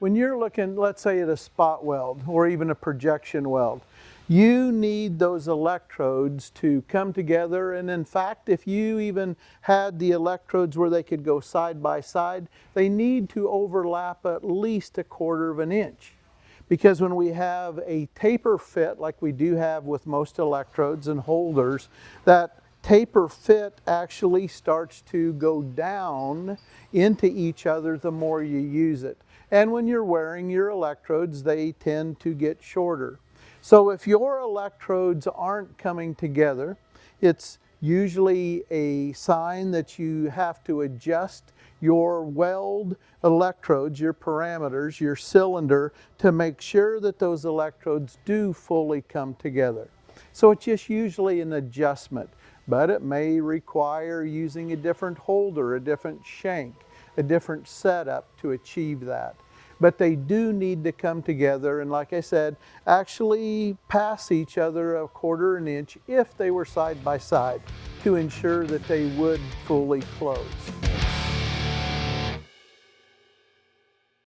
when you're looking, let's say, at a spot weld or even a projection weld, you need those electrodes to come together. And in fact, if you even had the electrodes where they could go side by side, they need to overlap at least 1/4 of an inch. Because when we have a taper fit, like we do have with most electrodes and holders, that taper fit actually starts to go down into each other the more you use it. And when you're wearing your electrodes, they tend to get shorter. So if your electrodes aren't coming together, it's usually a sign that you have to adjust your weld electrodes, your parameters, your cylinder, to make sure that those electrodes do fully come together. So it's just usually an adjustment, but it may require using a different holder, a different shank, a different setup to achieve that. But they do need to come together and, like I said, actually pass each other 1/4 an inch if they were side by side to ensure that they would fully close.